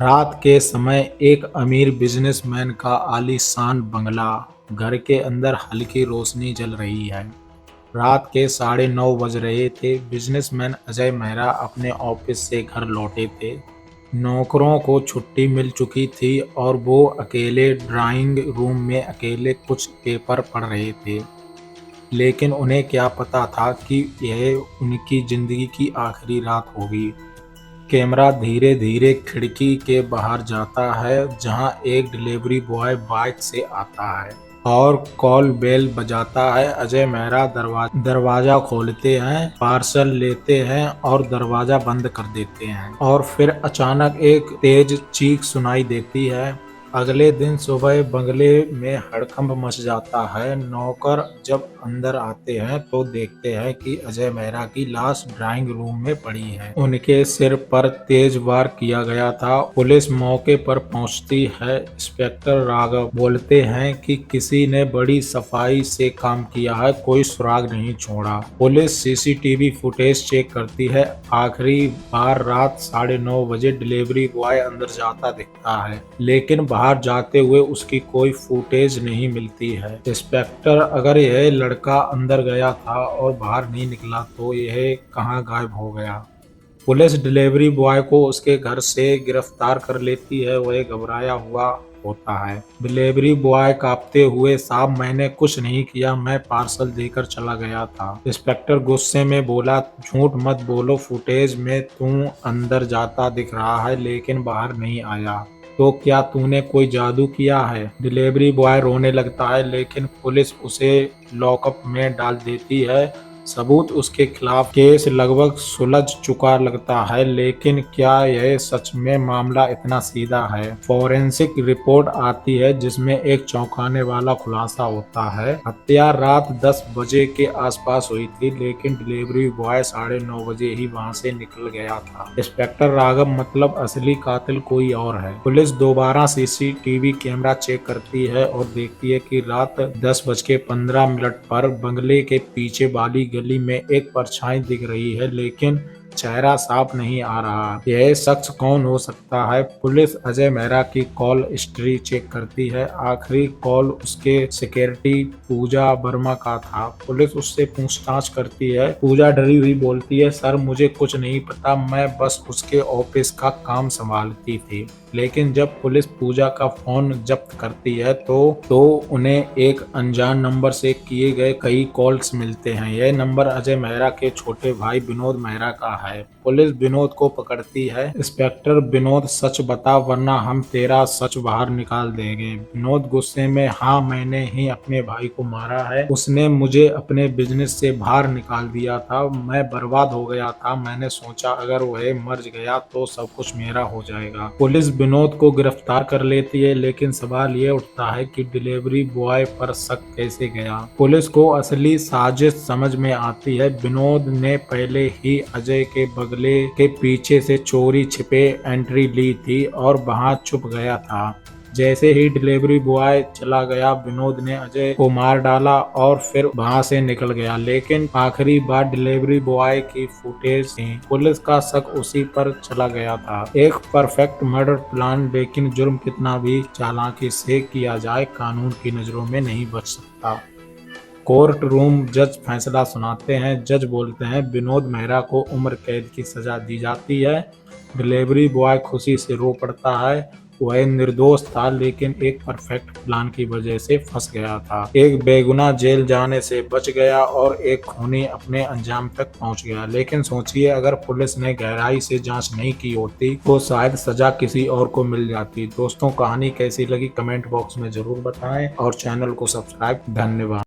रात के समय एक अमीर बिजनेसमैन का आलीशान बंगला। घर के अंदर हल्की रोशनी जल रही है। रात के 9:30 बज रहे थे। बिजनेसमैन अजय मेहरा अपने ऑफिस से घर लौटे थे। नौकरों को छुट्टी मिल चुकी थी और वो अकेले ड्राइंग रूम में अकेले कुछ पेपर पढ़ रहे थे। लेकिन उन्हें क्या पता था कि यह उनकी जिंदगी की आखिरी रात होगी। कैमरा धीरे धीरे खिड़की के बाहर जाता है, जहां एक डिलीवरी बॉय बाइक से आता है और कॉल बेल बजाता है। अजय मेहरा दरवाजा खोलते हैं, पार्सल लेते हैं और दरवाजा बंद कर देते हैं। और फिर अचानक एक तेज चीख सुनाई देती है। अगले दिन सुबह बंगले में हड़कंप मच जाता है। नौकर जब अंदर आते हैं तो देखते हैं कि अजय मेहरा की लाश ड्राइंग रूम में पड़ी है। उनके सिर पर तेज वार किया गया था। पुलिस मौके पर पहुंचती है। इंस्पेक्टर राघव बोलते हैं कि किसी ने बड़ी सफाई से काम किया है, कोई सुराग नहीं छोड़ा। पुलिस सीसीटीवी फुटेज चेक करती है। आखिरी बार रात 9:30 बजे डिलीवरी बॉय अंदर जाता दिखता है, लेकिन बाहर जाते हुए उसकी कोई फुटेज नहीं मिलती है। इंस्पेक्टर, अगर यह लड़का अंदर गया था और बाहर नहीं निकला तो यह कहां गायब हो गया? पुलिस डिलीवरी बॉय को उसके घर से गिरफ्तार कर लेती है। वह घबराया हुआ होता है। डिलीवरी बॉय कांपते हुए, साहब मैंने कुछ नहीं किया, मैं पार्सल देकर चला गया था। इंस्पेक्टर गुस्से में बोला, झूठ मत बोलो, फुटेज में तू अंदर जाता दिख रहा है लेकिन बाहर नहीं आया। तो क्या तूने कोई जादू किया है? डिलीवरी बॉय रोने लगता है, लेकिन पुलिस उसे लॉकअप में डाल देती है। सबूत उसके खिलाफ, केस लगभग सुलझ चुका लगता है, लेकिन क्या यह सच में मामला इतना सीधा है? फोरेंसिक रिपोर्ट आती है जिसमें एक चौंकाने वाला खुलासा होता है। हत्या रात 10 बजे के आसपास हुई थी, लेकिन डिलीवरी बॉय 9:30 बजे ही वहां से निकल गया था। इंस्पेक्टर राघव, मतलब असली कातिल कोई और है। पुलिस दोबारा सीसीटीवी कैमरा चेक करती है और देखती है कि रात 10:15 पर बंगले के पीछे वाली गली में एक परछाई दिख रही है, लेकिन चेहरा साफ नहीं आ रहा। यह शख्स कौन हो सकता है? पुलिस अजय मेहरा की कॉल हिस्ट्री चेक करती है। आखिरी कॉल उसके सिक्योरिटी पूजा वर्मा का था। पुलिस उससे पूछताछ करती है। पूजा डरी हुई बोलती है, सर मुझे कुछ नहीं पता, मैं बस उसके ऑफिस का काम संभालती थी। लेकिन जब पुलिस पूजा का फोन जब्त करती है तो उन्हें एक अनजान नंबर से किए गए कई कॉल्स मिलते हैं। यह नंबर अजय मेहरा के छोटे भाई विनोद मेहरा का है। पुलिस विनोद को पकड़ती है। इंस्पेक्टर, विनोद सच बता वरना हम तेरा सच बाहर निकाल देंगे। विनोद गुस्से में, हाँ मैंने ही अपने भाई को मारा है, उसने मुझे अपने बिजनेस से बाहर निकाल दिया था, मैं बर्बाद हो गया था, मैंने सोचा अगर वह मर गया तो सब कुछ मेरा हो जाएगा। पुलिस विनोद को गिरफ्तार कर लेती है, लेकिन सवाल ये उठता है कि डिलीवरी बॉय पर शक कैसे गया? पुलिस को असली साजिश समझ में आती है। विनोद ने पहले ही अजय के बंगले के पीछे से चोरी छिपे एंट्री ली थी और वहां छुप गया था। जैसे ही डिलीवरी बॉय चला गया, विनोद ने अजय को मार डाला और फिर वहां से निकल गया। लेकिन आखिरी बार डिलीवरी बॉय की फुटेज थी। पुलिस का शक उसी पर चला गया था। एक परफेक्ट मर्डर प्लान, लेकिन जुर्म कितना भी चालाकी से किया जाए कानून की नजरों में नहीं बच सकता। कोर्ट रूम, जज फैसला सुनाते हैं। जज बोलते हैं, विनोद मेहरा को उम्र कैद की सजा दी जाती है। डिलीवरी बॉय खुशी से रो पड़ता है। वह निर्दोष था, लेकिन एक परफेक्ट प्लान की वजह से फंस गया था। एक बेगुनाह जेल जाने से बच गया और एक खूनी अपने अंजाम तक पहुंच गया। लेकिन सोचिए, अगर पुलिस ने गहराई से जांच नहीं की होती तो शायद सजा किसी और को मिल जाती। दोस्तों, कहानी कैसी लगी कमेंट बॉक्स में जरूर बताएं और चैनल को सब्सक्राइब। धन्यवाद।